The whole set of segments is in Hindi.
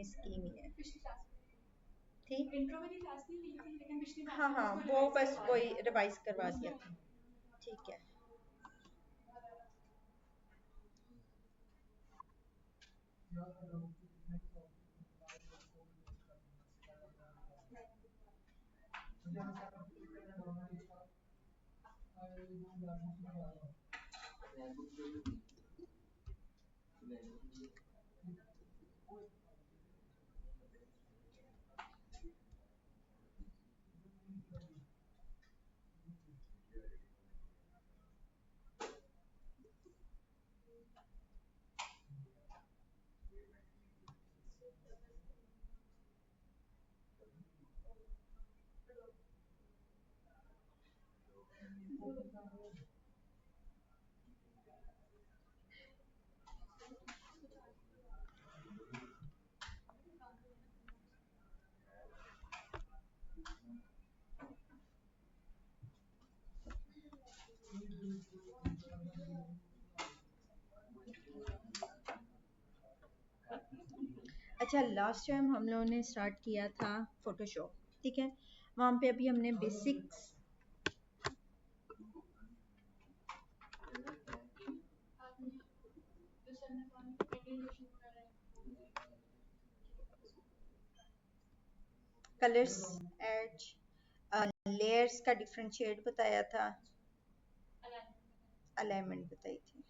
सेम स्कीम ही है। ठीक, हाँ हाँ, वो बस वही रिवाइज करवा दिया था। ठीक है। अच्छा, लास्ट टाइम हम लोगों ने स्टार्ट किया था फोटोशॉप, ठीक है। वहाँ पे अभी हमने बेसिक्स, कलर्स, एज, लेयर्स का डिफरेंशिएट बताया था, अलाइनमेंट बताई थी।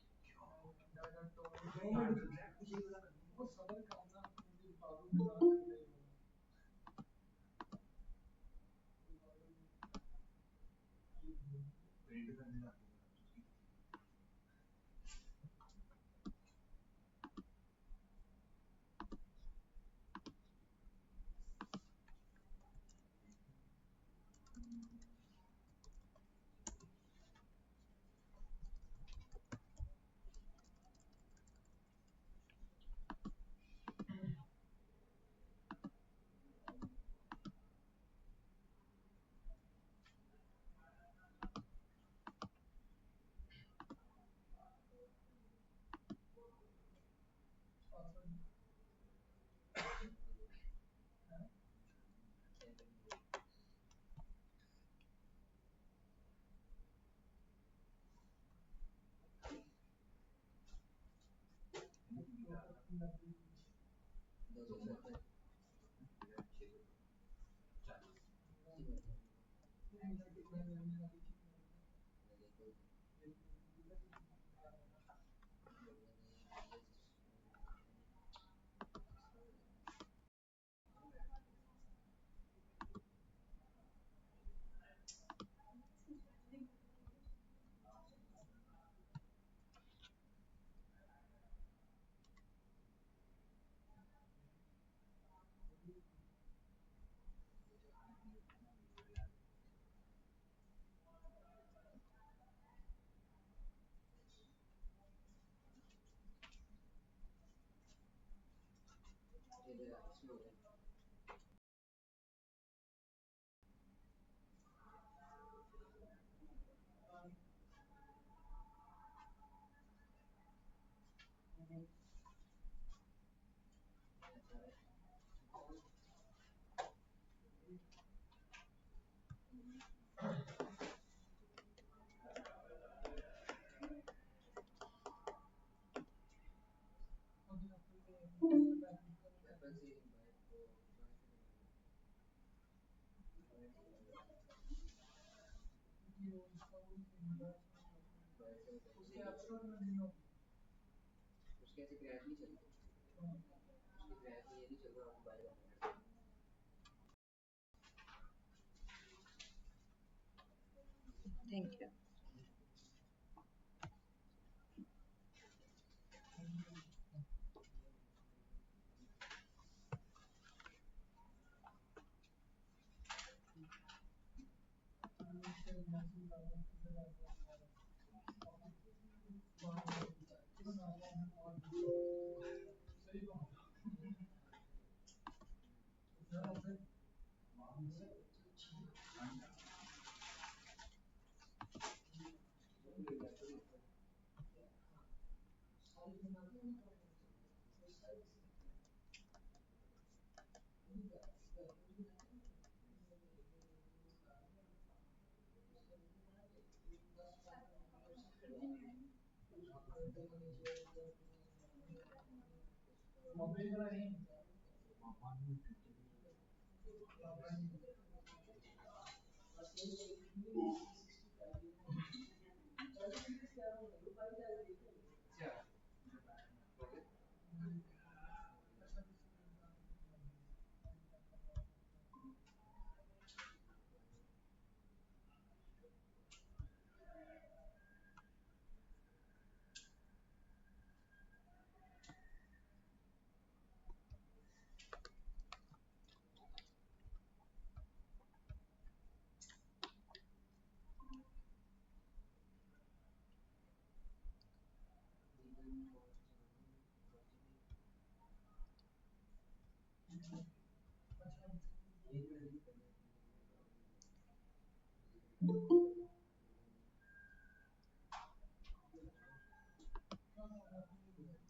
Thank you.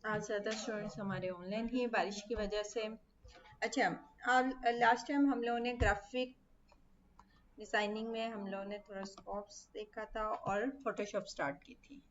आज ज़्यादा स्टूडेंट्स हमारे ऑनलाइन ही बारिश की वजह से। अच्छा, लास्ट टाइम हम लोगों ने ग्राफिक डिज़ाइनिंग में हम लोगों ने थोड़ा स्कोप्स देखा था और फोटोशॉप स्टार्ट की थी।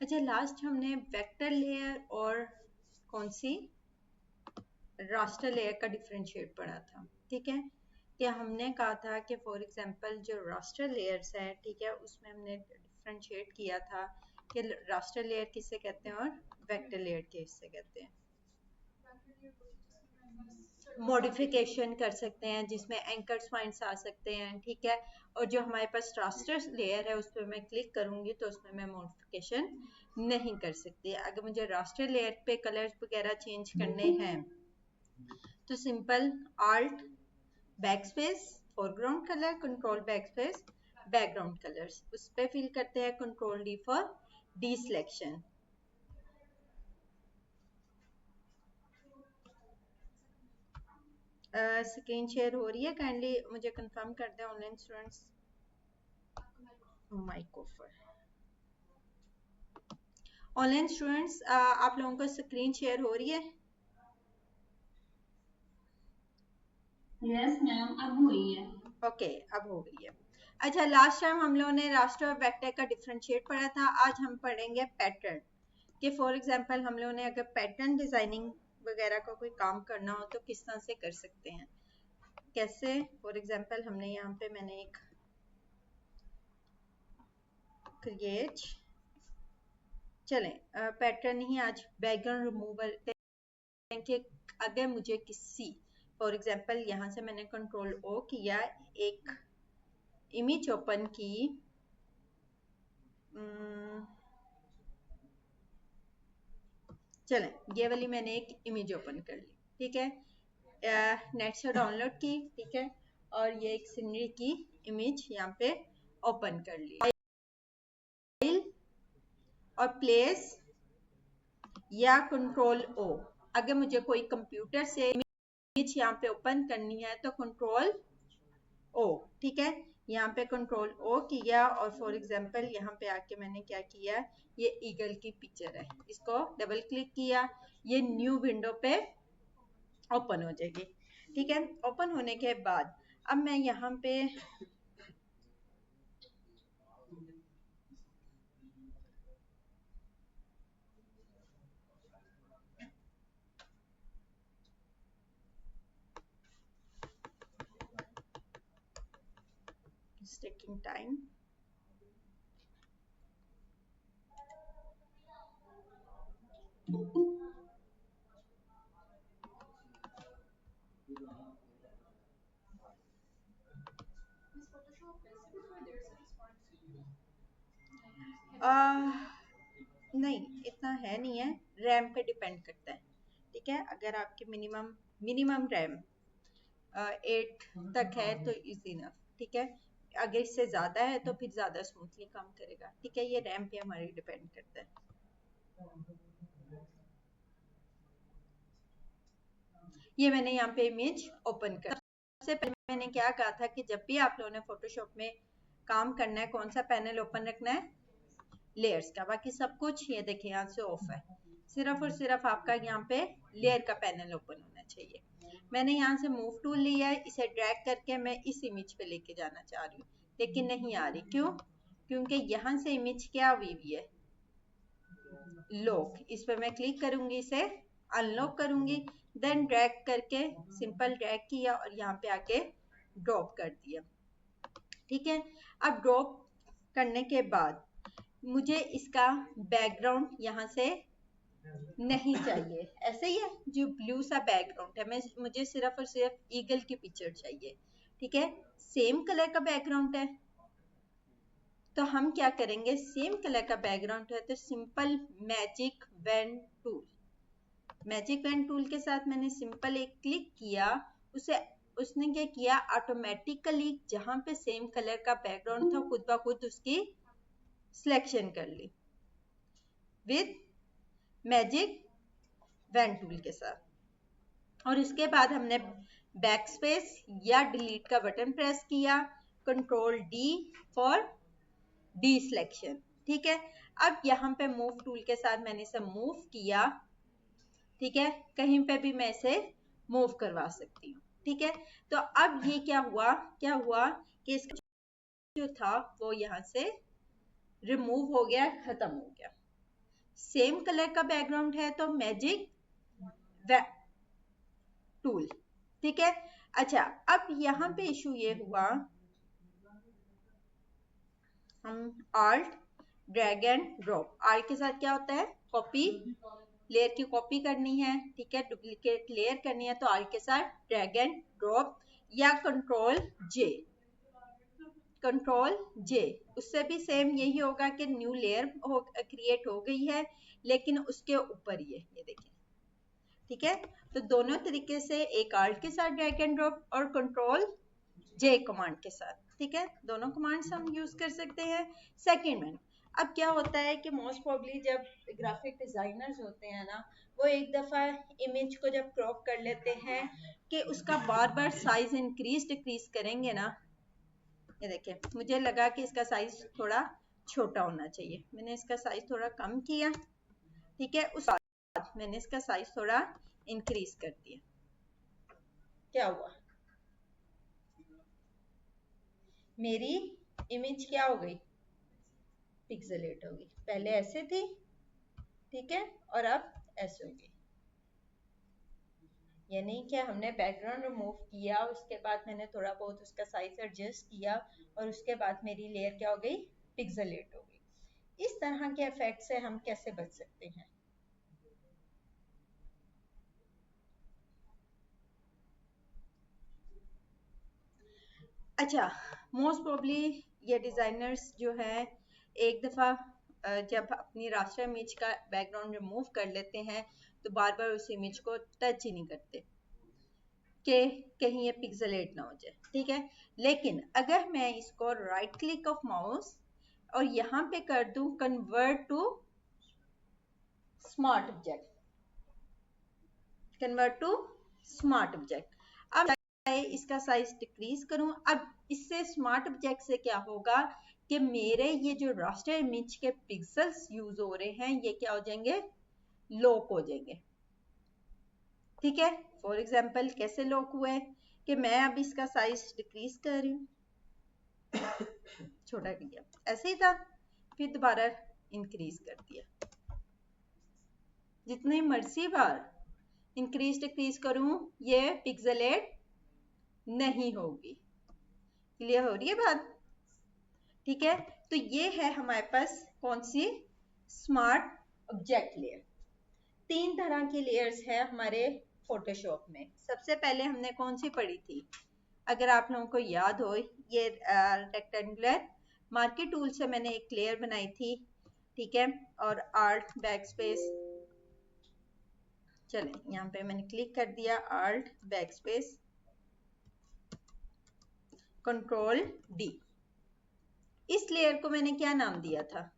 अच्छा, लास्ट हमने वेक्टर लेयर और कौन सी रास्टर लेयर का डिफरेंशिएट पढ़ा था, ठीक है। क्या हमने कहा था कि फॉर एग्जांपल जो रास्टर लेयर्स है, ठीक है, उसमें हमने डिफरेंशिएट किया था कि रास्टर लेयर किससे कहते हैं और वेक्टर लेयर किससे कहते हैं। मॉडिफिकेशन कर सकते हैं जिसमें एंकर्स पॉइंट्स आ सकते हैं, ठीक है। और जो हमारे पास रास्टर लेयर है उस पर मैं क्लिक करूंगी तो उसमें मैं मॉडिफिकेशन नहीं कर सकती। अगर मुझे रास्टर लेयर पे कलर्स वगैरह चेंज करने हैं तो simple alt backspace foreground colour, control backspace background colours, उस पे फिल करते हैं, control D for deselection. Screen share हो रही है, काइंडली मुझे कंफर्म कर दें online students. Mic off. Online students आप लोगों को स्क्रीन शेयर हो रही है? यस मैम, अब हुई है। ओके, अब हो गई है। अच्छा, लास्ट टाइम हम लोगों ने रास्टर और वेक्टर का डिफरेंशिएट पढ़ा था। आज हम पढ़ेंगे पैटर्न कि फॉर एग्जांपल हम लोगों ने अगर पैटर्न डिजाइनिंग वगैरह का कोई काम करना हो तो किस तरह से कर सकते हैं, कैसे। फॉर एग्जांपल हमने यहाँ पे मैंने एक क्रिएट चलें, पैटर्न ही आज बैकग्राउंड रिमूवल कि अगर मुझे किसी, फॉर एग्जांपल यहाँ से मैंने कंट्रोल ओ किया, एक इमेज ओपन की, चलें ये वाली मैंने एक इमेज ओपन कर ली, ठीक है, नेट से डाउनलोड की, ठीक है, और ये एक सीनरी की इमेज यहाँ पे ओपन कर ली, और प्लेस या कंट्रोल ओ। अगर मुझे कोई कंप्यूटर से इमेज यहाँ पे ओपन करनी है तो कंट्रोल ओ, ठीक है, यहाँ पे कंट्रोल ओ किया, और फॉर एग्जांपल यहाँ पे आके मैंने क्या किया, ये ईगल की पिक्चर है, इसको डबल क्लिक किया, ये न्यू विंडो पे ओपन हो जाएगी, ठीक है। ओपन होने के बाद अब मैं यहाँ पे टेकिंग टाइम, नहीं इतना है नहीं है, रैम पे डिपेंड करता है, ठीक है। अगर आपकी मिनिमम रैम 8 तक है तो इज इनफ, ठीक है। अगर इससे ज्यादा है तो फिर ज्यादा स्मूथली काम करेगा, ठीक है, ये रैम पे हमारी डिपेंड करता है। ये मैंने यहाँ पे इमेज ओपन कर, सबसे पहले मैंने क्या कहा था कि जब भी आप लोगों ने फोटोशॉप में काम करना है, कौन सा पैनल ओपन रखना है, लेयर्स का, बाकी सब कुछ ये देखिए यहाँ से ऑफ है, सिर्फ और सिर्फ आपका यहाँ पे लेयर का पैनल ओपन होना चाहिए। मैंने यहाँ से मूव टूल लिया है, इसे ड्रैग करके मैं इस इमेज पे लेके जाना चाह रही हूँ, लेकिन नहीं आ रही, क्यों? क्योंकि यहाँ से इमेज क्या हुई हुई है, लॉक, इस पर मैं क्लिक करूंगी, इसे अनलॉक करूंगी, देन ड्रैग करके सिंपल ड्रैग किया और यहाँ पे आके ड्रॉप कर दिया, ठीक है। अब ड्रॉप करने के बाद मुझे इसका बैकग्राउंड यहाँ से नहीं चाहिए, ऐसे ही है जो ब्लू सा बैकग्राउंड है, मैं मुझे सिर्फ और सिर्फ ईगल की पिक्चर चाहिए, ठीक है। सेम कलर का बैकग्राउंड है तो हम क्या करेंगे, सेम कलर का बैकग्राउंड है तो simple magic wand tool, magic pen tool के साथ मैंने सिंपल एक क्लिक किया, उसे उसने क्या किया, ऑटोमेटिकली जहां पे सेम कलर का बैकग्राउंड था खुद ब खुद उसकी सिलेक्शन कर ली विद मैजिक पेन टूल के साथ। और इसके बाद हमने बैक स्पेस या डिलीट का बटन प्रेस किया, control D for D selection, ठीक है। अब यहाँ पे मूव टूल के साथ मैंने इसे मूव किया, ठीक है, कहीं पे भी मैं इसे मूव करवा सकती हूँ, ठीक है। तो अब ये क्या हुआ कि इसका जो था वो यहाँ से रिमूव हो गया, खत्म हो गया। सेम कलर का बैकग्राउंड है तो मैजिक टूल, ठीक है। अच्छा, अब यहाँ पे इशू ये हुआ, हम alt drag and drop, alt के साथ क्या होता है, कॉपी, लेयर की कॉपी करनी है, ठीक है, डुप्लीकेट लेयर करनी है तो आल्ट के साथ ड्रैग एंड ड्रॉप, या कंट्रोल जे, उससे भी सेम यही होगा कि न्यू लेयर क्रिएट हो गई है, लेकिन उसके ऊपर ये देखिए, ठीक है। तो दोनों तरीके से, एक आल्ट के साथ ड्रैग एंड ड्रॉप और कंट्रोल जे कमांड के साथ, ठीक है, दोनों कमांड्स हम यूज कर सकते हैं। सेकेंड वन, अब क्या होता है कि मोस्ट प्रोबेबली जब ग्राफिक डिजाइनर्स होते हैं ना, वो एक दफा इमेज को जब क्रॉप कर लेते हैं कि उसका बार बार साइज इंक्रीज डिक्रीज करेंगे ना, ये देखिए मुझे लगा कि इसका साइज थोड़ा छोटा होना चाहिए, मैंने इसका साइज थोड़ा कम किया, ठीक है, उस बाद मैंने इसका साइज थोड़ा इंक्रीज कर दिया, क्या हुआ, मेरी इमेज क्या हो गई, पिक्सेलेट हो गई, पहले ऐसे थी, ठीक है, और अब ऐसे हो गई, यानी कि हमने बैकग्राउंड रिमूव किया, उसके बाद मैंने थोड़ा बहुत उसका साइज एडजस्ट किया और उसके बाद मेरी लेयर क्या हो गई, पिक्सेलेट हो गई। इस तरह के इफेक्ट से हम कैसे बच सकते हैं? अच्छा, मोस्ट प्रोबली ये डिजाइनर्स जो है एक दफा जब अपनी रास्टर इमेज का बैकग्राउंड रिमूव कर लेते हैं तो बार बार उस इमेज को टच ही नहीं करते कि कहीं ये पिक्सेलेट ना हो जाए, ठीक है। लेकिन अगर मैं इसको राइट क्लिक ऑफ माउस और यहाँ पे कर दूं convert to smart object, convert to smart object, अब इसका साइज डिक्रीज करूं, अब इससे स्मार्ट ऑब्जेक्ट से क्या होगा कि मेरे ये जो रास्टर इमेज के पिक्सेल्स यूज हो रहे हैं ये क्या हो जाएंगे, लॉक हो जाएंगे, ठीक है। फॉर एग्जांपल कैसे लॉक हुआ है कि मैं अब इसका साइज डिक्रीज कर रही हूँ, छोटा किया, ऐसे ही था, फिर दोबारा इंक्रीज कर दिया, जितनी मर्जी बार इंक्रीज डिक्रीज करूं ये पिक्सेलेट नहीं होगी। क्लियर हो रही है बात, ठीक है। तो ये है हमारे पास कौन सी, स्मार्ट ऑब्जेक्ट लेयर। तीन तरह की लेयर्स है हमारे फोटोशॉप में। सबसे पहले हमने कौन सी पढ़ी थी, अगर आप लोगों को याद हो, ये रेक्टेंगुलर मार्केट टूल से मैंने एक लेयर बनाई थी, ठीक है। और आल्ट बैकस्पेस, चलें यहाँ पे मैंने क्लिक कर दिया, आल्ट बैकस्पेस कंट्रोल डी। इस लेयर को मैंने क्या नाम दिया था,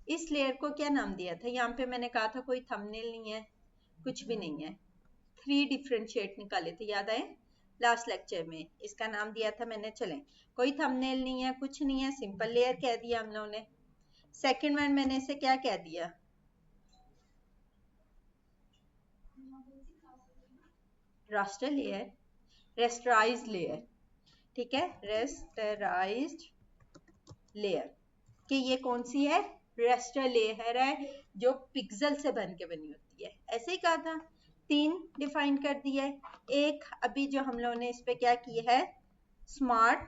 इस लेयर को क्या नाम दिया था, यहाँ पे मैंने कहा था कोई थंबनेल नहीं है, कुछ भी नहीं है, 3 डिफरेंशिएट निकाले थे, याद आए लास्ट लेक्चर में, इसका नाम दिया था मैंने, चलें कोई थंबनेल नहीं है, कुछ नहीं है, सिंपल लेयर कह दिया हम लोगों ने। सेकंड वन मैंने इसे क्या कह दिया, रास्टर लेयर, रेस्टराइज्ड लेयर, ठीक है, रेस्टराइज्ड लेयर, कि ये कौन सी है, रेस्टर लेयर है जो पिक्सल से बन के बनी होती है, ऐसे ही कहा था। तीन डिफाइन कर दिया है, एक अभी जो हम लोगों ने इस पे क्या किया है, स्मार्ट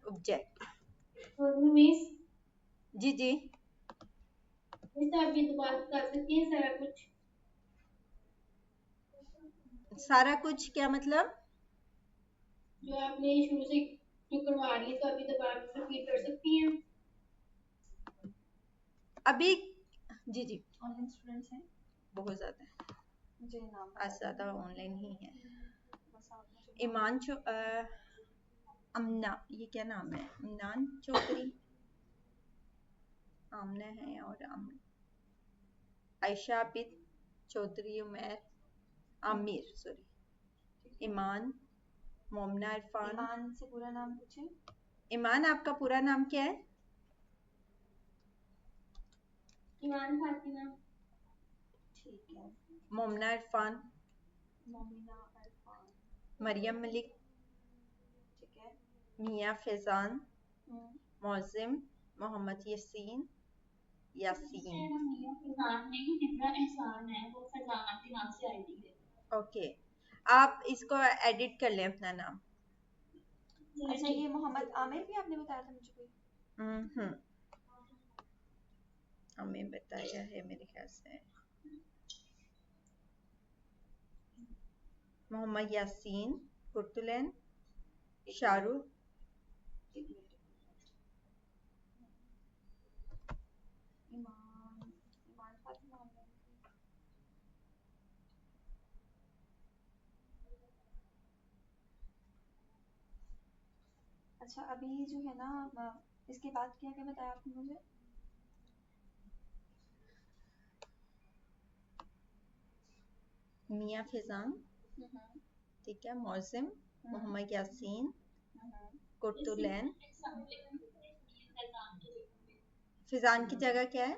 ऑब्जेक्ट। जी जी अभी तो बात कर सकती हैं सारा कुछ, सारा कुछ क्या मतलब, जो आपने शुरू से जो करवा ली तो अभी दोबारा रिपीट कर सकती हैं। अभी जी जी ऑनलाइन स्टूडेंट्स हैं बहुत ज्यादा है, मुझे नाम आज ज्यादा ऑनलाइन ही है। बस आप मुझे ईमान अमना, ये क्या नाम है, इमरान चौधरी, आमना है और आयशा बिन चौधरी, उमैर आमिर, सॉरी, ईमान मोमना इरफान। ईमान से पूरा नाम पूछें। ईमान आपका पूरा नाम क्या है, ईमान फातिमा, ठीक है। मोमना इरफान, मोमिना इरफान, मरियम मलिक, ठीक है। मियाँ फैजान, मौजिम मोहम्मद यासीन, यासीन, मियाँ फैजान नहीं, निम्रा एहसान है, वो फैजान के नाम से आईडी है। ओके। आप इसको एडिट कर लें अपना नाम। अच्छा, ये मोहम्मद आमिर भी आपने बताया था मुझे कोई, हमें बताया है मेरे ख्याल से, मोहम्मद यासीन कुर्तुलैन, शाहरुख, ईमान ईमान फातिमा। अच्छा, अभी जो है ना, इसके बाद क्या क्या बताया आपने मुझे, मियाँ फैजान, ठीक है, मौजिम मोहम्मद यासीन कुर्तुलैन, फिजान की जगह क्या है,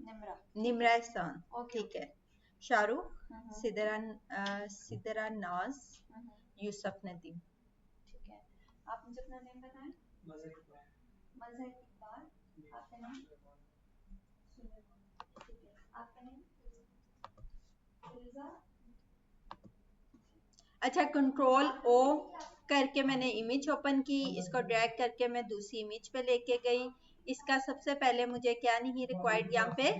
निम्रा निम्रा एहसान, ठीक है। शाहरुख, सिदरा नाज, यूसुफ नदीम, ठीक है। आप मुझे अपना नेम बताएं। मजहर इकबाल, आपका नाम, ठीक है। आपका नेम, फिजा, अच्छा, कंट्रोल ओ करके मैंने इमेज ओपन की, इसको ड्रैग करके मैं दूसरी इमेज पे लेके गई। इसका सबसे पहले मुझे क्या नहीं रिक्वायर्ड, यहाँ पे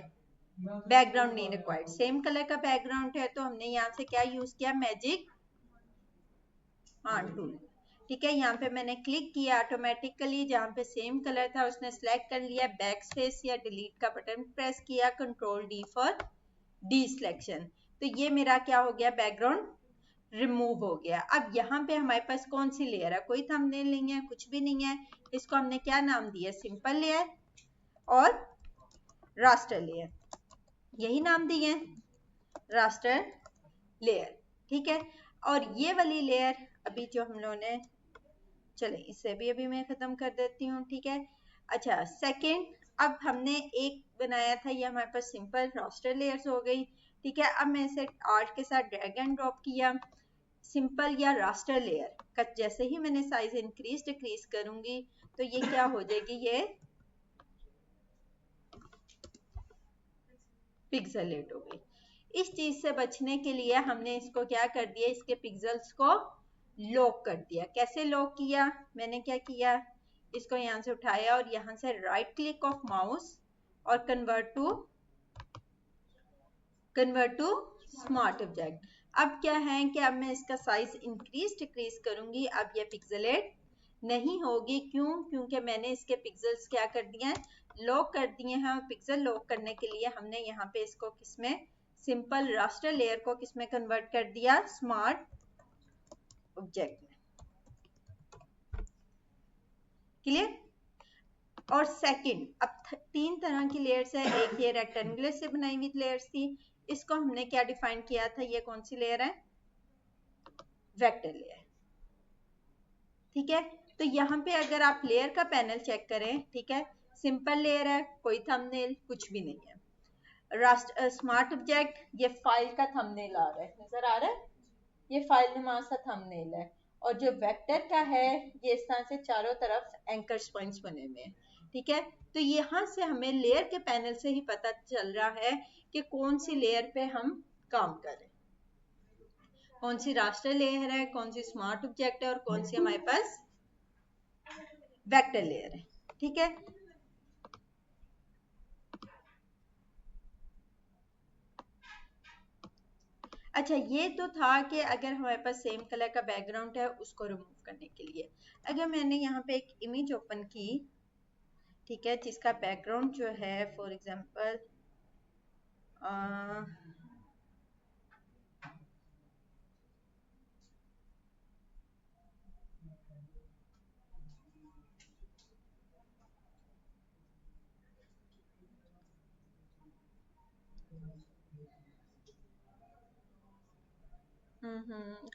बैकग्राउंड नहीं रिक्वायर्ड, सेम कलर का बैकग्राउंड है, तो हमने यहाँ से क्या यूज किया, मैजिक टूल। ठीक है, यहाँ पे मैंने क्लिक किया, ऑटोमेटिकली जहाँ पे सेम कलर था उसने सेलेक्ट कर लिया। बैक स्पेस या डिलीट का बटन प्रेस किया, control D for D selection, तो ये मेरा क्या हो गया, बैकग्राउंड रिमूव हो गया। अब यहाँ पे हमारे पास कौन सी लेयर है, कोई थंबनेल नहीं है, कुछ भी नहीं है। इसको हमने क्या नाम दिया, सिंपल लेयर और रास्टर लेयर, यही नाम दिए रास्टर लेयर। ठीक है, और ये वाली लेयर अभी जो हम लोगों ने, चले इसे भी अभी मैं खत्म कर देती हूँ। ठीक है, अच्छा सेकंड, अब हमने एक बनाया था, ये हमारे पास सिंपल रास्टर लेयर्स हो गई। ठीक है, अब मैं इसे आर्ट के साथ ड्रैग एंड ड्रॉप किया, सिंपल या रास्टर लेयर का जैसे ही मैंने साइज इंक्रीज डिक्रीज करूंगी तो ये क्या हो जाएगी, ये पिक्सेलेट हो गई। इस चीज से बचने के लिए हमने इसको क्या कर दिया, इसके पिक्सेल्स को लॉक कर दिया। कैसे लॉक किया, मैंने क्या किया, इसको यहाँ से उठाया और यहाँ से राइट क्लिक ऑफ माउस और कन्वर्ट टू स्मार्ट ऑब्जेक्ट। अब क्या है कि अब मैं इसका साइज इंक्रीज डिक्रीज करूंगी, अब ये पिक्सेलेट नहीं होगी। क्यों, क्योंकि मैंने इसके पिक्सेल्स क्या कर दिए हैं, लॉक कर दिए हैं। और पिक्सल लॉक करने के लिए हमने यहाँ पे इसको किसमें, सिंपल रास्टर लेयर को किसमें कन्वर्ट कर दिया, स्मार्ट ऑब्जेक्ट में। क्लियर। और सेकंड, अब तीन तरह की लेयर्स है, एक ये रेक्टेंगुलर से बनाई हुई लेयर्स थी, इसको हमने क्या डिफाइन किया था, ये कौन सी लेयर है, वेक्टर लेयर। ठीक है, तो यहाँ पे अगर आप लेयर का पैनल चेक करें, ठीक है, सिंपल लेयर है, कोई थंबनेल कुछ भी नहीं है। स्मार्ट ऑब्जेक्ट, ये फाइल का थंबनेल आ रहा है, नजर आ रहा है, ये फाइल नुमा सा थंबनेल है। और जो वेक्टर का है, ये इस तरह से चारों तरफ एंकर पॉइंट्स बने हुए हैं। ठीक है, तो यहाँ से हमें लेयर के पैनल से ही पता चल रहा है कि कौन सी लेयर पे हम काम कर रहे हैं, कौन सी रास्टर लेयर है, कौन सी स्मार्ट ऑब्जेक्ट है और कौन सी हमारे पास वेक्टर लेयर है। ठीक है, अच्छा ये तो था कि अगर हमारे पास सेम कलर का बैकग्राउंड है उसको रिमूव करने के लिए। अगर मैंने यहाँ पे एक इमेज ओपन की, ठीक है, जिसका बैकग्राउंड जो है फॉर एग्जांपल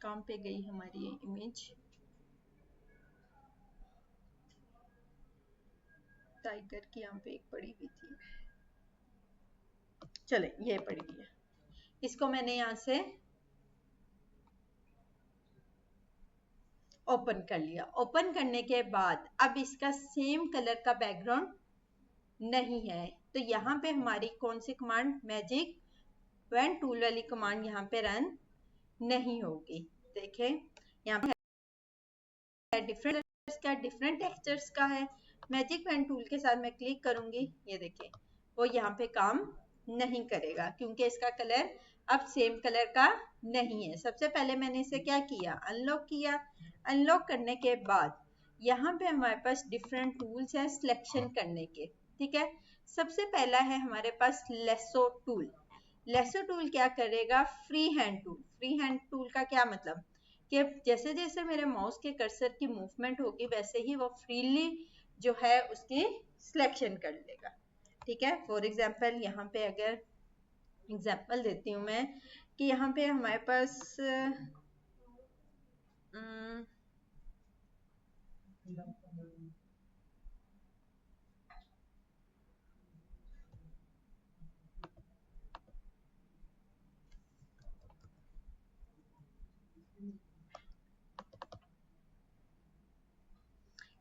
काम पे गई हमारी ये इमेज, टाइगर की यहाँ पे एक पड़ी हुई थी, चले ये पड़ी हुई है, इसको मैंने यहाँ से ओपन कर लिया। ओपन करने के बाद अब इसका सेम कलर का बैकग्राउंड नहीं है, तो यहाँ पे हमारी कौन सी कमांड, मैजिक पेन टूल वाली कमांड यहाँ पे रन नहीं होगी। देखें यहाँ पे डिफरेंट का, डिफरेंट टेक्सचर्स का है, मैजिक पेन टूल के साथ मैं क्लिक करूंगी, ये देखें वो यहाँ पे काम नहीं करेगा क्योंकि इसका कलर अब सेम कलर का नहीं है। सबसे पहले मैंने इसे क्या किया, अनलॉक किया। अनलॉक करने के बाद यहाँ पे हमारे पास डिफरेंट टूल्स है सिलेक्शन करने के। ठीक है, सबसे पहला है हमारे पास लेसो टूल। लेसो टूल क्या करेगा, free hand tool. Free hand tool का क्या मतलब कि जैसे जैसे मेरे माउस के कर्सर की मूवमेंट होगी वैसे ही वो फ्रीली जो है उसकी सिलेक्शन कर लेगा। ठीक है, फॉर एग्जांपल यहाँ पे अगर एग्जांपल देती हूँ मैं कि यहाँ पे हमारे पास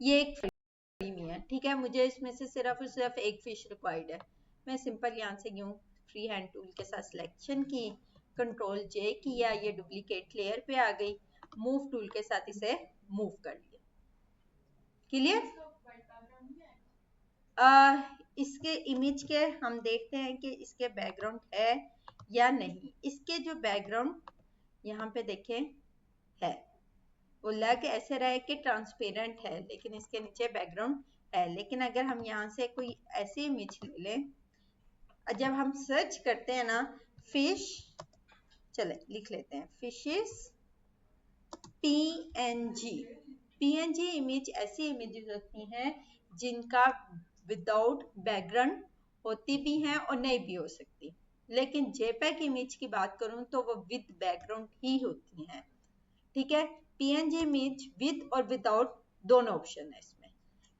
ये एक में है, ठीक है, मुझे इसमें से सिर्फ और सिर्फ एक फिश रिक्वायर्ड है। मैं सिंपल यहाँ से यूं फ्री हैंड टूल के साथ सिलेक्शन की, कंट्रोल जे किया, ये डुप्लीकेट लेयर पे आ गई। मूव टूल के साथ इसे मूव कर लिया। क्लियर? इसके इमेज के हम देखते हैं कि इसके बैकग्राउंड है या नहीं। इसके जो बैकग्राउंड यहाँ पे देखें है, वो लग ऐसे रहा है कि ट्रांसपेरेंट है, लेकिन इसके नीचे बैकग्राउंड है। लेकिन अगर हम यहाँ से कोई ऐसी इमेज ले लें, जब हम सर्च करते हैं ना फिश, चले लिख लेते हैं फिशेस PNG। PNG इमेज ऐसी इमेजेस होती हैं जिनका विदाउट बैकग्राउंड होती भी हैं और नहीं भी हो सकती। लेकिन JPEG इमेज की बात करूं तो वो विद बैकग्राउंड ही होती हैं। ठीक है, PNG इमेज विद और विदाउट दोनों ऑप्शन है इसमें।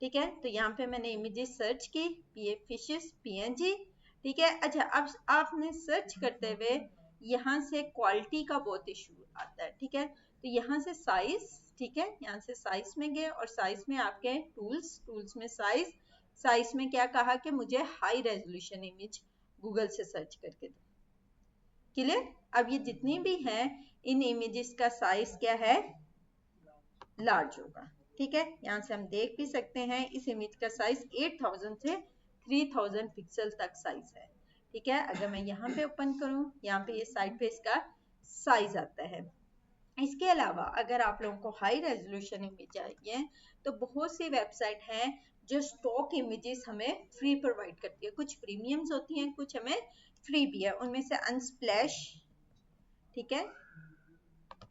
ठीक है, तो यहाँ पे मैंने इमेजेस सर्च की फिशेस PNG। ठीक है, अच्छा अब आपने सर्च करते हुए यहाँ से क्वालिटी का बहुत इशू आता है। ठीक है, तो यहाँ से साइज, ठीक है, यहाँ से साइज में गए और साइज में आपके टूल्स में साइज में क्या कहा कि मुझे हाई रेजोल्यूशन इमेज गूगल से सर्च करके दो। क्लियर? अब ये जितनी भी हैं इन इमेजेस का साइज क्या है, लार्ज होगा। ठीक है, यहाँ से हम देख भी सकते हैं इस इमेज का साइज 8000 से 3000 पिक्सल तक साइज है। ठीक है, अगर मैं यहाँ पे ओपन करूँ, यहाँ पे ये साइड पे इसका साइज आता है। इसके अलावा अगर आप लोगों को हाई रेजोल्यूशन इमेज चाहिए तो बहुत सी वेबसाइट हैं जो स्टॉक इमेजेस हमें फ्री प्रोवाइड करती है। कुछ प्रीमियम्स होती हैं, कुछ हमें फ्री भी है। उनमें से अनस्प्लैश, ठीक है,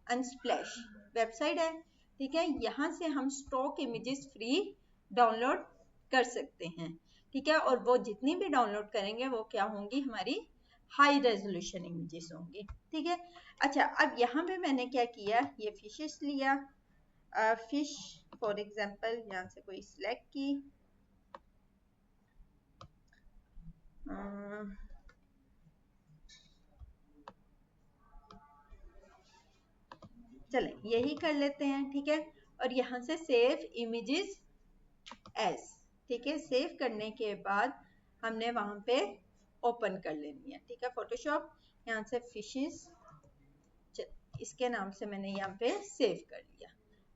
अनस्प्लैश वेबसाइट है। ठीक है, यहाँ से हम स्टॉक इमेजेस फ्री डाउनलोड कर सकते हैं। ठीक है, और वो जितनी भी डाउनलोड करेंगे वो क्या होंगी, हमारी हाई रेजोल्यूशन इमेजेस होंगी। ठीक है, अच्छा अब यहाँ पे मैंने क्या किया, ये फिशेस लिया, फिश फॉर एग्जांपल यहाँ से कोई सिलेक्ट की, चले यही कर लेते हैं। ठीक है, और यहाँ से सेव इमेजेस एज, ठीक है, सेव करने के बाद हमने वहां पे ओपन कर लेनी है। ठीक है, फोटोशॉप, यहाँ से फिशेस इसके नाम से मैंने यहाँ पे सेव कर लिया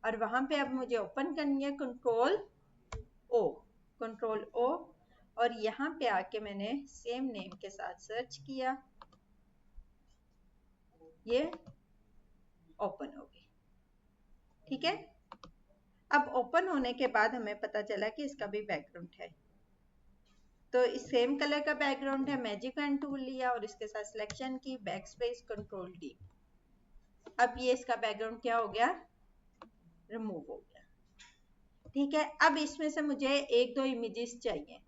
और वहां पे अब मुझे ओपन करनी है कंट्रोल ओ और यहाँ पे आके मैंने सेम नेम के साथ सर्च किया, ये ओपन हो गई। ठीक है, अब ओपन होने के बाद हमें पता चला कि इसका भी बैकग्राउंड है, तो इस सेम कलर का बैकग्राउंड है। मैजिक पेन टूल लिया और इसके साथ सिलेक्शन की, बैक स्पेस, कंट्रोल D। अब ये इसका बैकग्राउंड क्या हो गया, रिमूव हो गया। ठीक है, अब इसमें से मुझे एक दो इमेजेस चाहिए,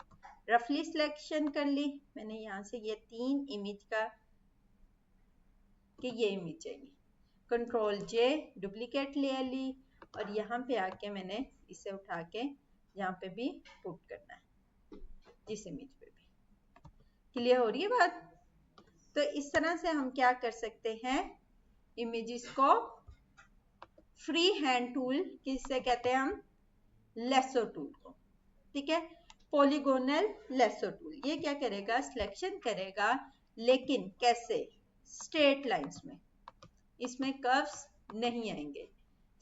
रफली सिलेक्शन कर ली मैंने यहाँ से ये 3 इमेज का कि ये इमेज चाहिए, कंट्रोल J डुप्लीकेट ले ली और यहाँ पे आके मैंने इसे उठा के यहाँ पे भी पुट करना है, इस इमेज पे भी। क्लियर हो रही है बात? तो इस तरह से हम क्या कर सकते हैं, इमेजेस को फ्री हैंड टूल, किससे कहते हैं हम, लेसो टूल को। ठीक है, पॉलीगोनल लेसो टूल, ये क्या करेगा, सिलेक्शन करेगा, लेकिन कैसे, स्ट्रेट लाइंस में, इसमें कर्व्स नहीं आएंगे।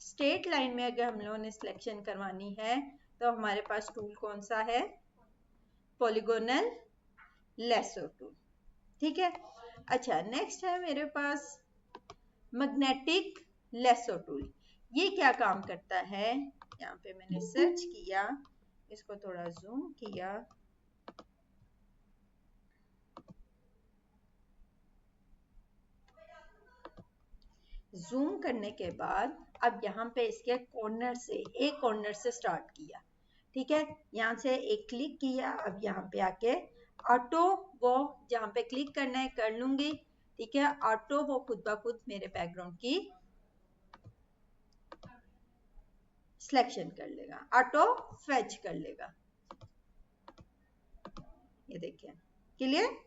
स्ट्रेट लाइन में अगर हम लोगों ने सिलेक्शन करवानी है तो हमारे पास टूल कौन सा है, पॉलीगोनल लेसो टूल। ठीक है, अच्छा नेक्स्ट है मेरे पास मैग्नेटिक लेसो टूल। ये क्या काम करता है, यहाँ पे मैंने सर्च किया, इसको थोड़ा जूम किया, जूम करने के बाद अब यहाँ पे इसके कॉर्नर से, एक कॉर्नर से स्टार्ट किया। ठीक है, यहाँ से एक क्लिक किया, अब यहाँ पे आके ऑटो वो जहाँ पे क्लिक करना है कर लूंगी। ठीक है, ऑटो वो खुद ब खुद मेरे बैकग्राउंड की सिलेक्शन कर लेगा, ऑटो फेच कर लेगा। ये देखिए, क्लियर?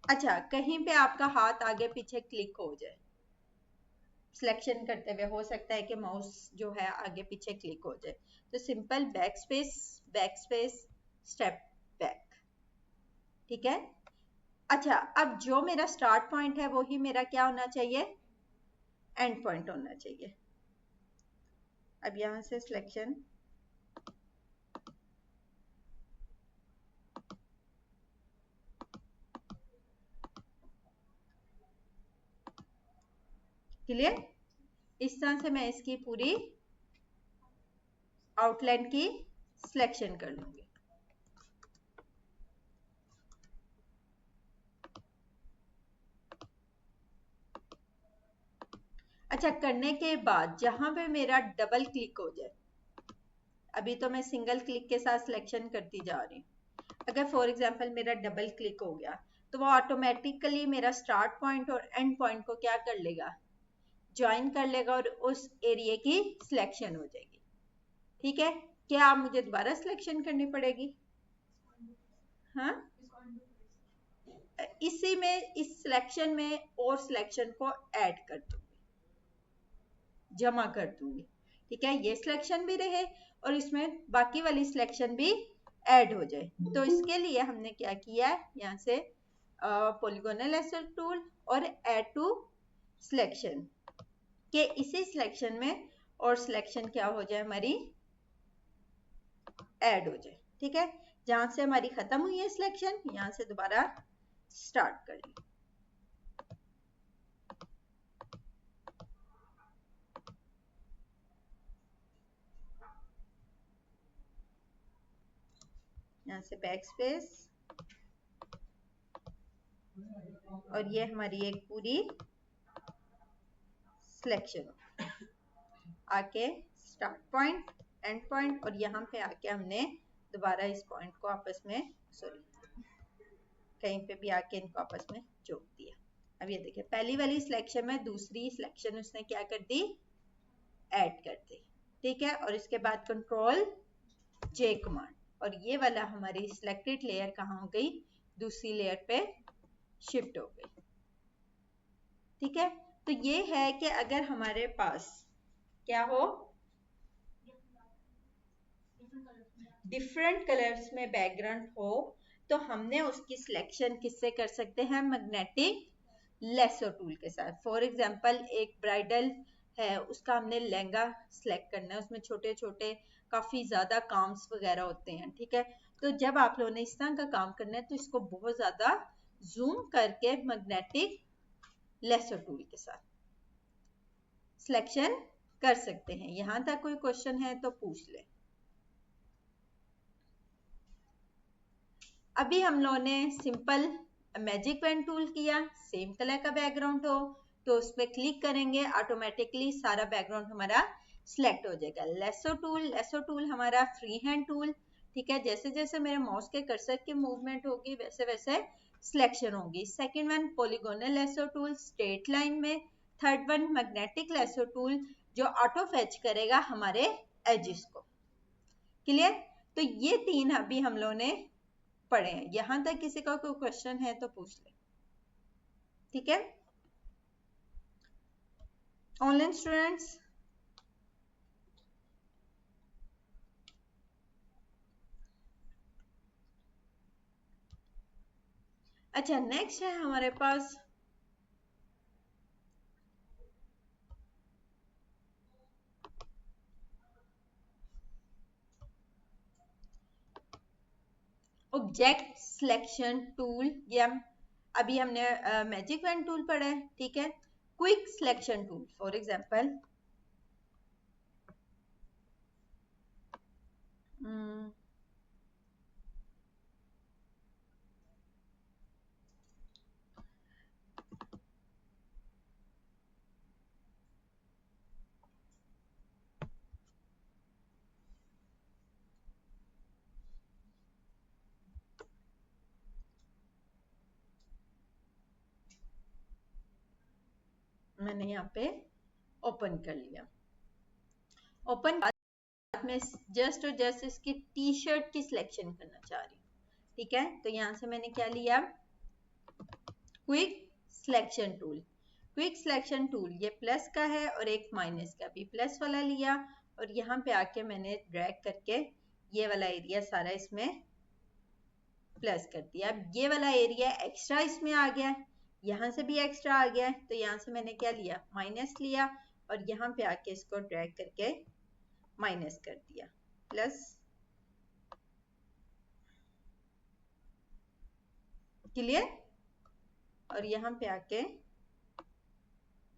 अच्छा, कहीं पे आपका हाथ आगे पीछे क्लिक हो जाए सिलेक्शन करते हुए, हो सकता है कि माउस जो है आगे पीछे क्लिक हो जाए, तो simple back space step back, ठीक है। अच्छा, अब जो मेरा स्टार्ट पॉइंट है वो ही मेरा क्या होना चाहिए, एंड पॉइंट होना चाहिए। अब यहां से सिलेक्शन क्लियर। इस तरह से मैं इसकी पूरी आउटलाइन की सिलेक्शन कर लूंगी। अच्छा, करने के बाद जहां पे मेरा डबल क्लिक हो जाए, अभी तो मैं सिंगल क्लिक के साथ सिलेक्शन करती जा रही हूँ, अगर फॉर एग्जांपल मेरा डबल क्लिक हो गया तो वो ऑटोमेटिकली मेरा स्टार्ट पॉइंट और एंड पॉइंट को क्या कर लेगा, ज्वाइन कर लेगा और उस एरिया की सिलेक्शन हो जाएगी। ठीक है, क्या आप मुझे दोबारा सिलेक्शन करनी पड़ेगी? हाँ, इसी में इस सिलेक्शन में और सिलेक्शन को ऐड कर दूंगी, जमा कर दूंगी। ठीक है, ये सिलेक्शन भी रहे और इसमें बाकी वाली सिलेक्शन भी ऐड हो जाए। तो इसके लिए हमने क्या किया है, यहाँ से पॉलीगोनल लेसर टूल और ऐड टू सिलेक्शन के इसी सिलेक्शन में और सिलेक्शन क्या हो जाए, हमारी ऐड हो जाए। ठीक है, जहां से हमारी खत्म हुई है सिलेक्शन, यहां से दोबारा स्टार्ट कर ली। यहाँ से बैक स्पेस और ये हमारी एक पूरी सिलेक्शन आके स्टार्ट पॉइंट, एंड पॉइंट, और यहाँ पे आके हमने दोबारा इस पॉइंट को आपस में, सॉरी, कहीं पे भी आके इनको आपस में जोड़ दिया। अब ये देखिए, पहली वाली सिलेक्शन में दूसरी सिलेक्शन उसने क्या कर दी, ऐड कर दी। ठीक है, और इसके बाद कंट्रोल जे कमांड, और ये वाला हमारी सिलेक्टेड लेयर कहाँ हो गई, दूसरी लेयर पे शिफ्ट हो गई। ठीक है, तो ये है कि अगर हमारे पास क्या हो, डिफरेंट कलर्स में बैकग्राउंड हो, तो हमने उसकी सिलेक्शन किससे कर सकते हैं, मैग्नेटिक लेसो टूल के साथ। फॉर एग्जांपल एक ब्राइडल है, उसका हमने लहंगा सिलेक्ट करना है, उसमें छोटे छोटे काफी ज्यादा काम्स वगैरह होते हैं। ठीक है, तो जब आप लोगों ने इस तरह का काम करना है तो इसको बहुत ज्यादा जूम करके मैग्नेटिक लेसो टूल के साथ सिलेक्शन कर सकते हैं। यहां तक कोई क्वेश्चन है तो पूछ ले। अभी हम लोगों ने सिंपल मैजिक पेन टूल किया, सेम कलर का बैकग्राउंड हो तो उस पर क्लिक करेंगे, ऑटोमेटिकली सारा बैकग्राउंड हमारा सिलेक्ट हो जाएगा। लेसो टूल हमारा फ्री हैंड टूल। ठीक है, जैसे जैसे मेरे माउस के कर्सर की मूवमेंट होगी वैसे वैसे सिलेक्शन होगी। Second one polygonal lasso tool straight line में। Third one magnetic lasso tool जो ऑटो फेच करेगा हमारे एजेस को। क्लियर, तो ये तीन अभी हम लोगों ने पढ़े हैं। यहां तक किसी का कोई क्वेश्चन है तो पूछ ले। ठीक है, ऑनलाइन स्टूडेंट्स, अच्छा नेक्स्ट है हमारे पास ऑब्जेक्ट सिलेक्शन टूल, या अभी हमने मैजिक पेन टूल पढ़ा है। ठीक है, quick selection tool, for example मैंने यहाँ पे ओपन कर लिया। ओपन में जस्ट और जस्ट इसकी टी शर्ट की सिलेक्शन करना चाह रही हूँ। ठीक है, तो यहाँ से मैंने क्या लिया, quick selection tool. Quick selection tool ये प्लस का है और एक माइनस का, भी प्लस वाला लिया और यहाँ पे आके मैंने ड्रैग करके ये वाला एरिया सारा इसमें प्लस कर दिया। अब ये वाला एरिया एक्स्ट्रा इसमें आ गया है, यहाँ से भी एक्स्ट्रा आ गया है, तो यहाँ से मैंने क्या लिया, माइनस लिया, और यहाँ पे आके इसको ड्रैग करके माइनस कर दिया, प्लस, क्लियर, और यहाँ पे आके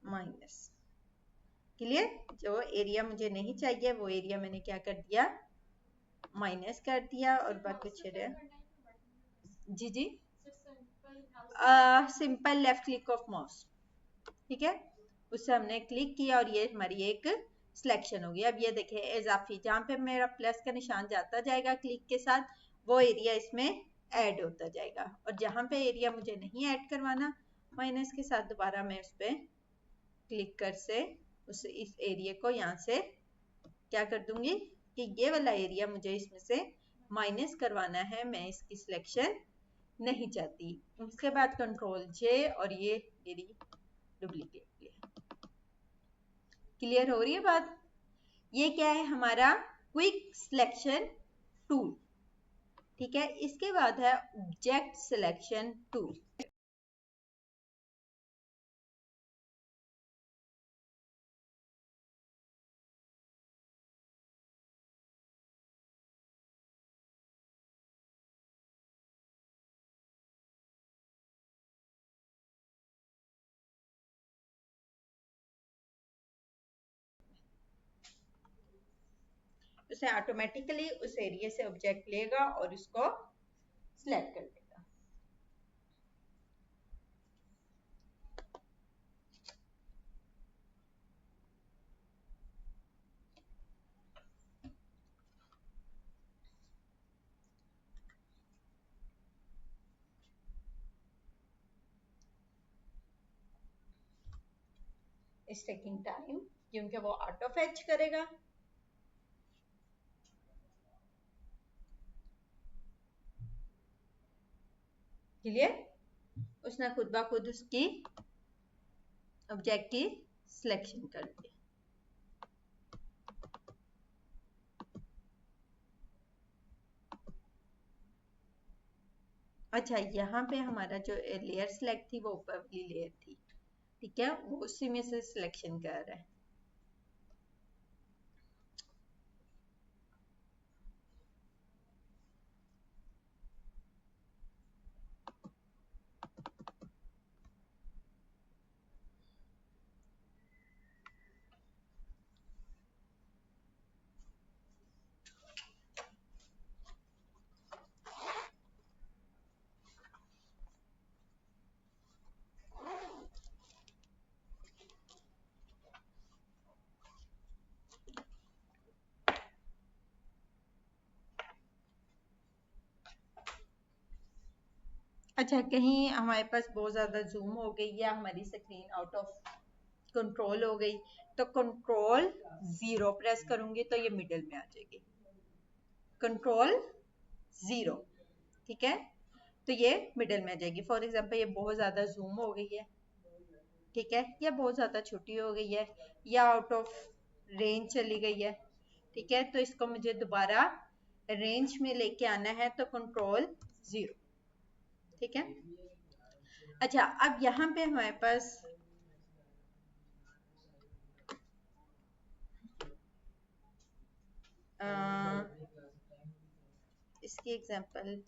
माइनस, क्लियर। जो एरिया मुझे नहीं चाहिए वो एरिया मैंने क्या कर दिया, माइनस कर दिया, और बाकी कुछ रहा, जी जी, simple left click of mouse, ठीक है, उससे हमने क्लिक किया और ये हमारी एक सिलेक्शन होगी। अब ये देखें इजाफी, जहाँ पे मेरा प्लस का निशान जाता जाएगा क्लिक के साथ, वो एरिया इसमें ऐड होता जाएगा, और जहाँ पे एरिया मुझे नहीं ऐड करवाना माइनस के साथ, दोबारा मैं उस पर क्लिक कर से इस एरिया को यहाँ से क्या कर दूंगी कि ये वाला एरिया मुझे इसमें से माइनस करवाना है, मैं इसकी सिलेक्शन नहीं चाहती। उसके बाद कंट्रोल जे, और ये मेरी डुप्लीकेट है। क्लियर हो रही है बात? ये क्या है, हमारा क्विक सिलेक्शन टूल, ठीक है। इसके बाद है ऑब्जेक्ट सिलेक्शन टूल। उसे ऑटोमेटिकली उस एरिया से ऑब्जेक्ट लेगा और उसको सिलेक्ट कर देगा। इट्स टेकिंग टाइम, क्योंकि वो ऑटो फैच करेगा। क्लियर, उसने खुद ब खुद उसकी ऑब्जेक्ट की सिलेक्शन कर दी। अच्छा, यहाँ पे हमारा जो लेयर सिलेक्ट थी वो ऊपर वाली लेयर थी, ठीक है, वो उसी में से सिलेक्शन कर रहा है। अच्छा, कहीं हमारे पास बहुत ज्यादा जूम हो गई या हमारी स्क्रीन आउट ऑफ कंट्रोल हो गई, तो कंट्रोल 0 प्रेस करूंगी तो ये मिडिल में आ जाएगी, कंट्रोल 0, ठीक है, तो ये मिडिल में आ जाएगी। फॉर एग्जांपल ये बहुत ज्यादा जूम हो गई है, ठीक है, या बहुत ज्यादा छोटी हो गई है, या आउट ऑफ रेंज चली गई है, ठीक है, तो इसको मुझे दोबारा रेंज में लेके आना है, तो कंट्रोल 0, ठीक है। अच्छा, अब यहाँ पे हमारे पास इसकी एग्जांपल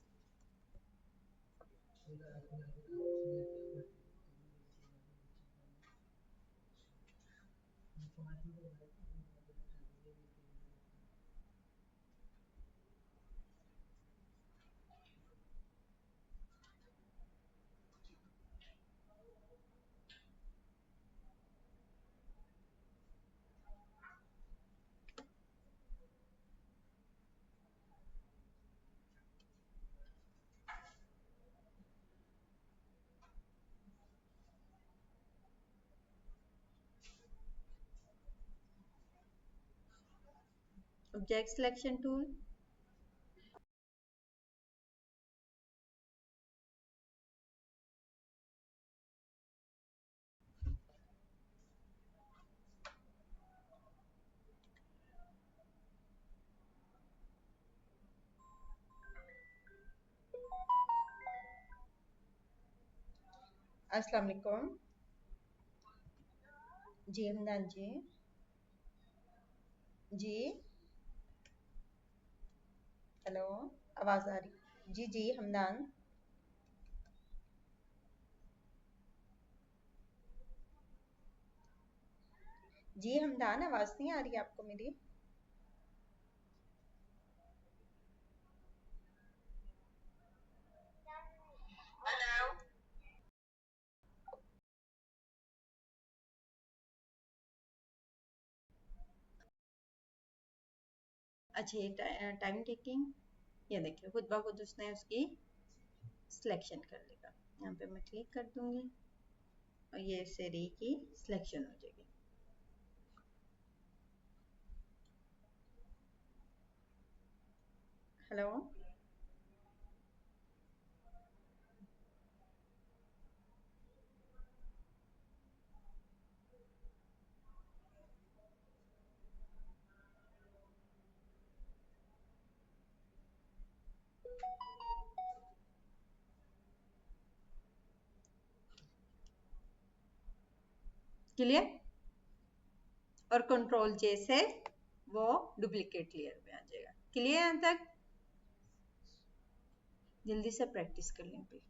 ऑब्जेक्ट सिलेक्शन टूल, अस्सलाम वालेकुम। जी हमदान जी। जी हेलो, आवाज़ आ रही? जी जी हमदान। जी हमदान, आवाज़ नहीं आ रही आपको मेरी? अच्छा, ये टाइम टेकिंग, ये देखिए खुद ब खुद उसने उसकी सिलेक्शन कर लेगा। यहाँ पे मैं क्लिक कर दूंगी और ये इससे रे की सिलेक्शन हो जाएगी। Hello, clear? और कंट्रोल जे से वो डुप्लीकेट लेयर में आ जाएगा। क्लियर यहाँ तक? जल्दी से प्रैक्टिस कर लें please.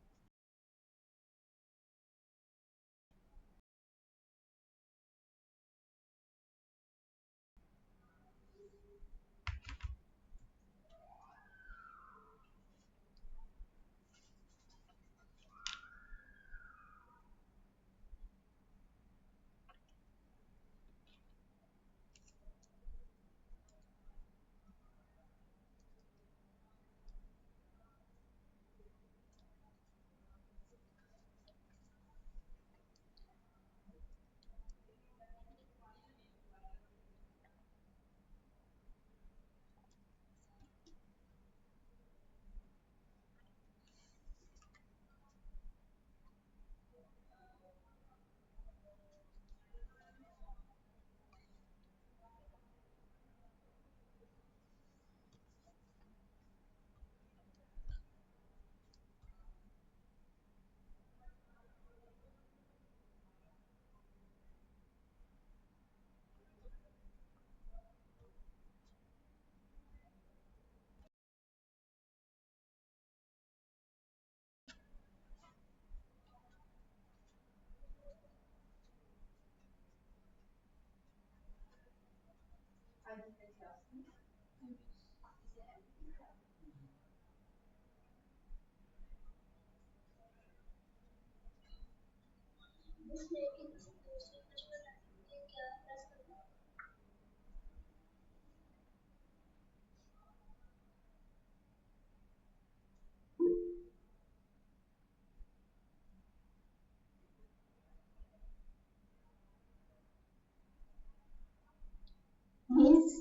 Miss,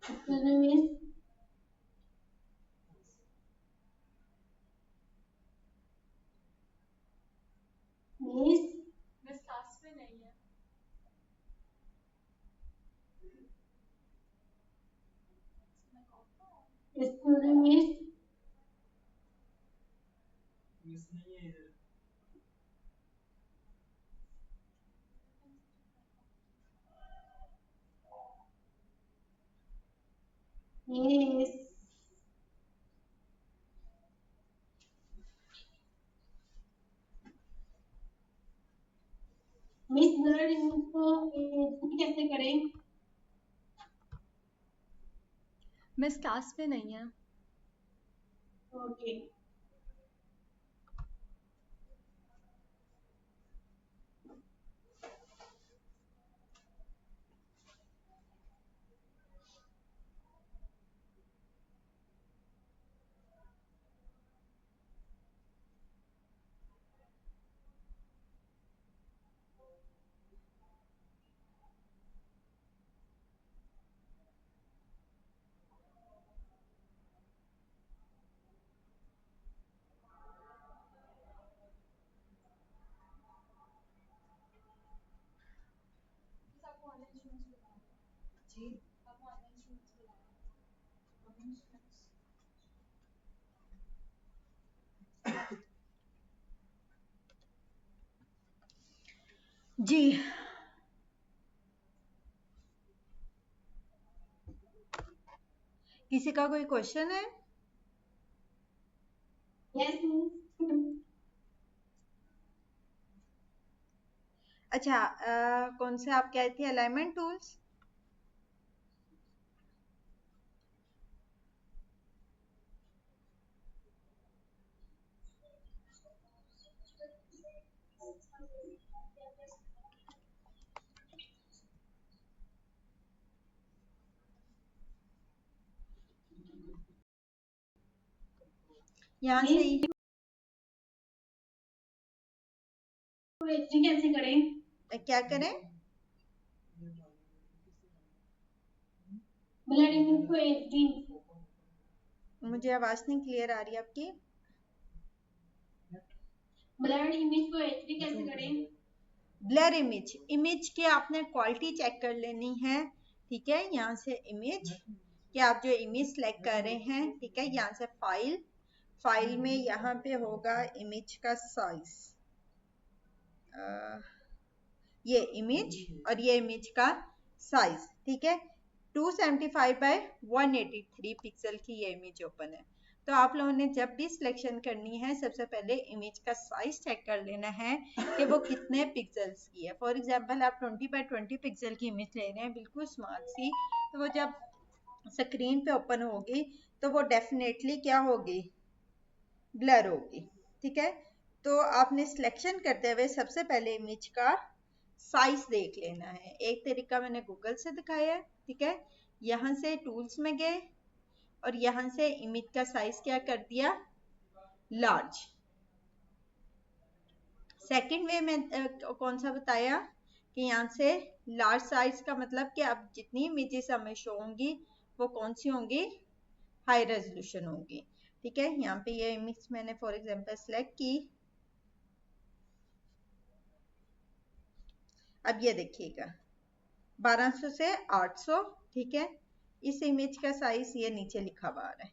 excuse me, Miss. Miss, excuse me, Miss. Miss, miss blood इसको कैसे करें? मिस क्लास में नहीं है। ओके। जी जी। किसी का कोई क्वेश्चन है? Yes, अच्छा, कौन से आप कह रहे थे? Alignment tools. यहाँ से मिस कैसे करें? क्या करें? ब्लड इमेज को एचडी। मुझे आवाज नहीं क्लियर आ रही आपकी। ब्लड इमेज को एचडी कैसे करें? ब्लर इमेज, इमेज की आपने क्वालिटी चेक कर लेनी है। ठीक है, यहाँ से इमेज कि आप जो इमेज सेलेक्ट कर रहे हैं, ठीक है, यहाँ से फाइल, फाइल में यहाँ पे होगा इमेज का साइज, ये इमेज और ये इमेज का साइज, ठीक है। 275 बाय 183 पिक्सल की ये इमेज ओपन है। तो आप लोगों ने जब भी सिलेक्शन करनी है, सबसे पहले इमेज का साइज चेक कर लेना है कि वो कितने पिक्सल्स की है। फॉर एग्जांपल आप 20 बाय 20 पिक्सल की इमेज ले रहे हैं, बिल्कुल स्मॉल सी, तो वो जब स्क्रीन पे ओपन होगी तो वो डेफिनेटली क्या होगी? ब्लर होगी। ठीक है, तो आपने सिलेक्शन करते हुए सबसे पहले इमेज का साइज देख लेना है। एक तरीका मैंने गूगल से दिखाया है, ठीक है। यहाँ से टूल्स में गए और यहाँ से इमेज का साइज क्या कर दिया? लार्ज। सेकंड वे में कौन सा बताया कि यहाँ से लार्ज साइज का मतलब कि अब जितनी इमेजेस हमें शो होंगी वो कौन सी होंगी? हाई रेजोल्यूशन होगी। ठीक है, यहाँ पे ये इमेज मैंने फॉर एग्जांपल सेलेक्ट की। अब ये देखिएगा 1200 से 800, ठीक है। इस इमेज का साइज ये नीचे लिखा हुआ आ रहा है।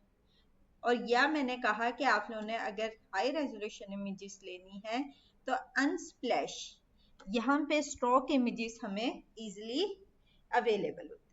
और या मैंने कहा कि आप लोगों ने अगर हाई रेजोल्यूशन इमेजेस लेनी है तो अनस्प्लैश, यहाँ पे स्टॉक इमेजेस हमें इजीली अवेलेबल होती है।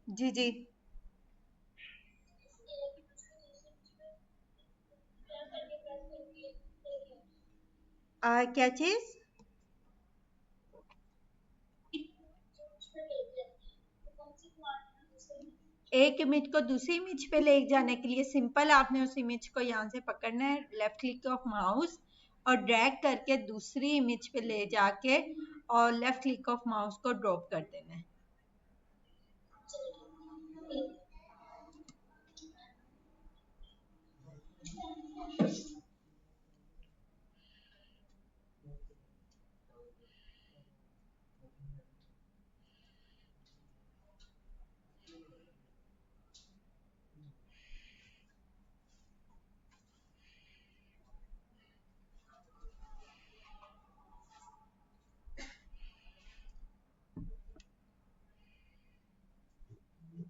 जी जी। क्या चीज? एक इमेज को दूसरी इमेज पे ले जाने के लिए सिंपल आपने उस इमेज को यहाँ से पकड़ना है, लेफ्ट क्लिक ऑफ माउस और ड्रैग करके दूसरी इमेज पे ले जाके और लेफ्ट क्लिक ऑफ माउस को ड्रॉप कर देना है।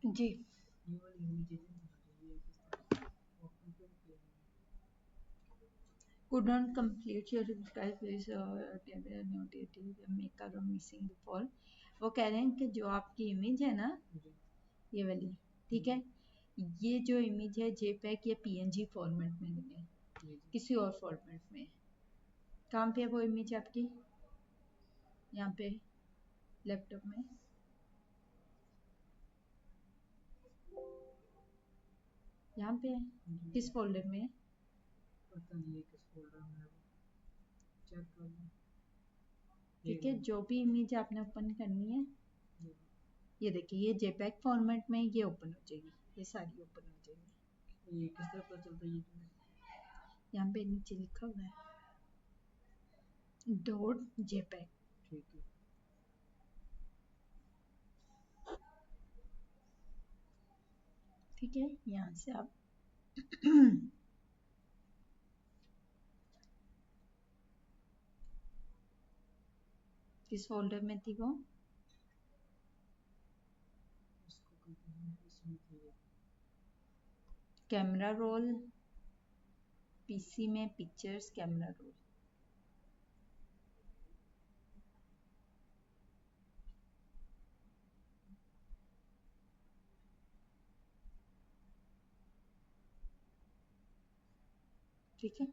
जी। ये वाली इमेजेस हैं, ये किस तरह ओपन पे Could not complete your reply please make a missing the fall। वो कह रहे हैं कि जो आपकी इमेज है ना, ये वाली, ठीक है, ये जो इमेज है जेपैग या पीएनजी फॉर्मेट में नहीं है, किसी और फॉर्मेट में है। कहाँ पे है वो इमेज आपकी? यहाँ पे लैपटॉप में। यहाँ पे है, किस फोल्डर में है? पता नहीं है किस फोल्डर में है वो, चेक कर लो। ठीक है, जो भी इमेज आपने ओपन करनी है, ये देखिए, ये जेपैग फॉर्मेट में ये ओपन हो जाएगी, ये सारी ओपन हो जाएगी। ये किस तरह पता चलता है? ये यहाँ पे नीचे लिखा हुआ है डॉट जेपैग। ठीक है। ठीक है, यहाँ से आप किस फोल्डर में थी वो? इसको कहते हैं, इसमें थी कैमरा रोल, पीसी में पिक्चर्स कैमरा रोल। ठीक है,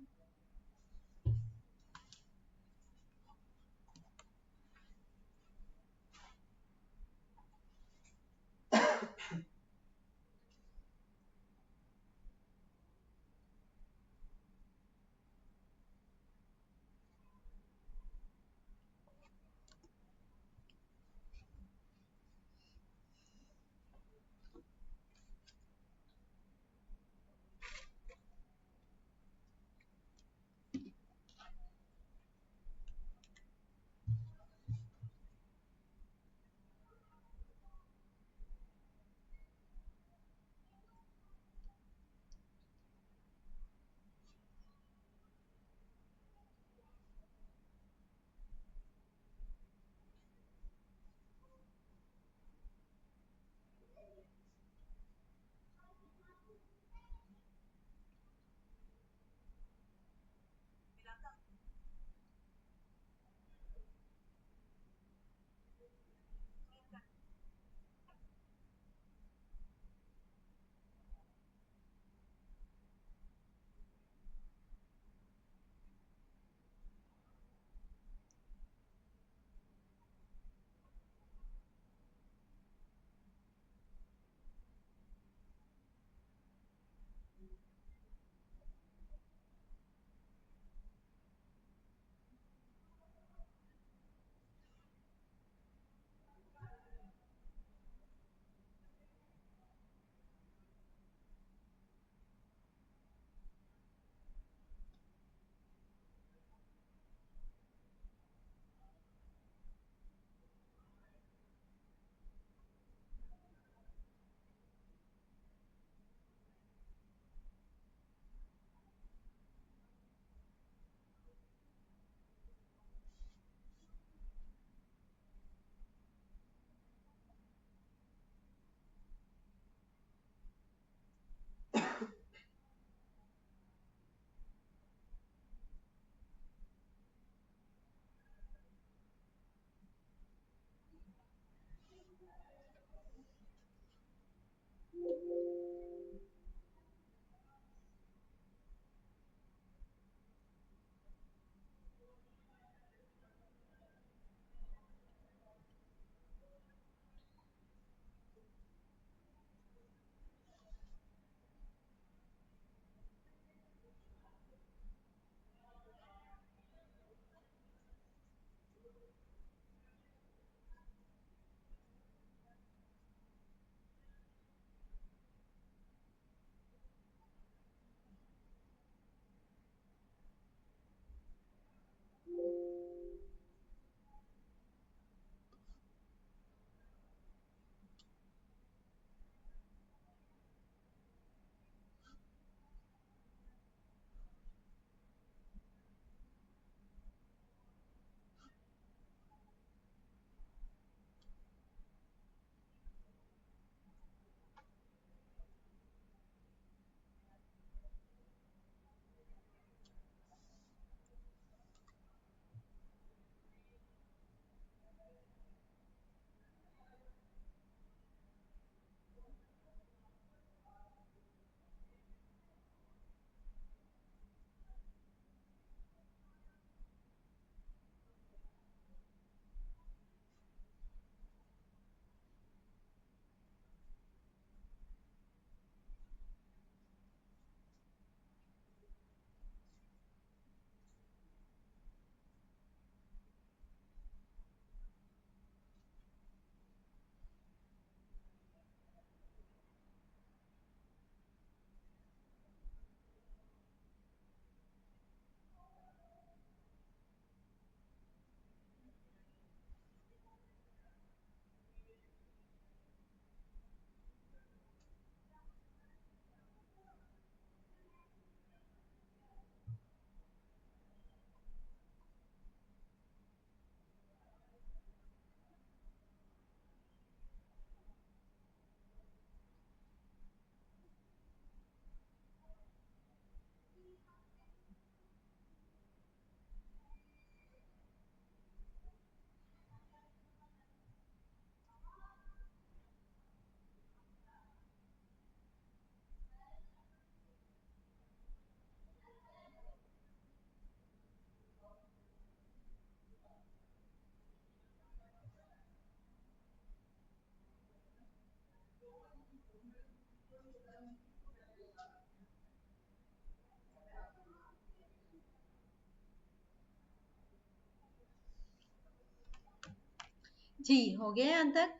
जी हो गया यहाँ तक?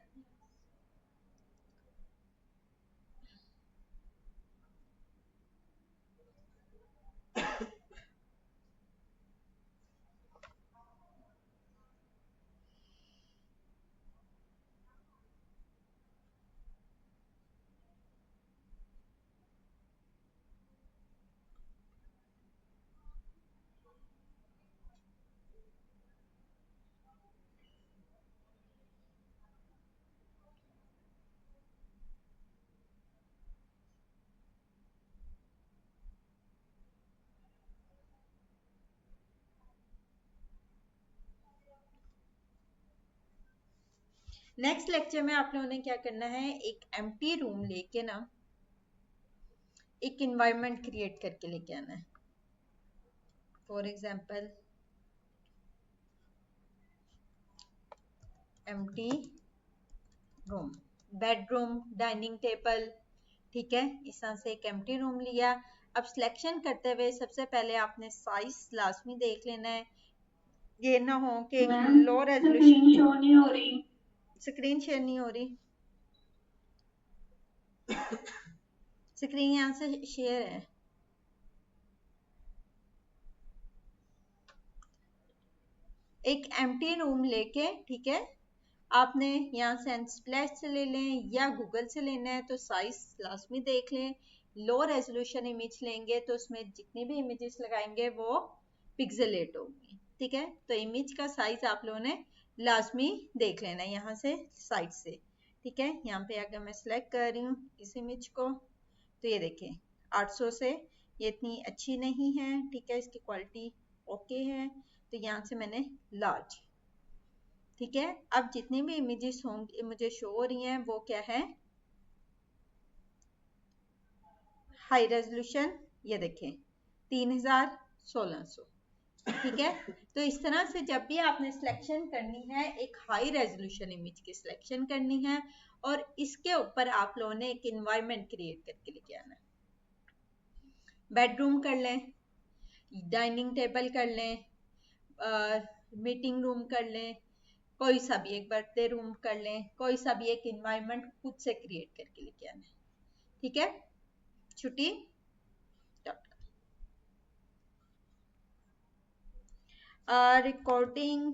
नेक्स्ट लेक्चर में आप लोगों ने क्या करना है, एक एम्प्टी रूम लेके ना एक इन्वायरमेंट क्रिएट करके लेके आना है। For example empty room, bedroom, dining table, ठीक है, इस तरह से एक एम्प्टी रूम लिया। अब सिलेक्शन करते हुए सबसे पहले आपने साइज लाजमी देख लेना है, ये ना हो कि लो रेजोल्यूशन। शो नहीं हो रही, स्क्रीन शेयर नहीं हो रही, स्क्रीन यहाँ से शेयर है। एक एम्प्टी रूम लेके, ठीक है, आपने यहाँ से एनस्प्लैश से ले लें या गूगल से लेना है तो साइज लाजमी देख लें। लो रेजोल्यूशन इमेज लेंगे तो उसमें जितनी भी इमेजेस लगाएंगे वो पिक्सेलेट होंगी, ठीक है। तो इमेज का साइज आप लोगों ने लाजमी देख लेना है यहाँ से साइड से, ठीक है। यहाँ पे अगर मैं सिलेक्ट कर रही हूँ इस इमेज को तो ये देखें 800 से ये इतनी अच्छी नहीं है, ठीक है, इसकी क्वालिटी ओके है, तो यहाँ से मैंने लार्ज, ठीक है। अब जितनी भी इमेजेस होंगी मुझे शो हो रही हैं वो क्या है, हाई रेजोल्यूशन, ये देखें 3600, ठीक है। तो इस तरह से जब भी आपने सिलेक्शन करनी है एक हाई रेजोल्यूशन इमेज की सिलेक्शन करनी है और इसके ऊपर आप लोगों ने एक इन्वायरमेंट क्रिएट करके लेके आना है। बेडरूम कर लें, डाइनिंग टेबल कर लें, मीटिंग रूम कर लें, कोई सा भी एक बर्थडे रूम कर लें, कोई सा भी एक इन्वायरमेंट खुद से क्रिएट करके लेके आना है, ठीक है। छुट्टी रिकॉर्डिंग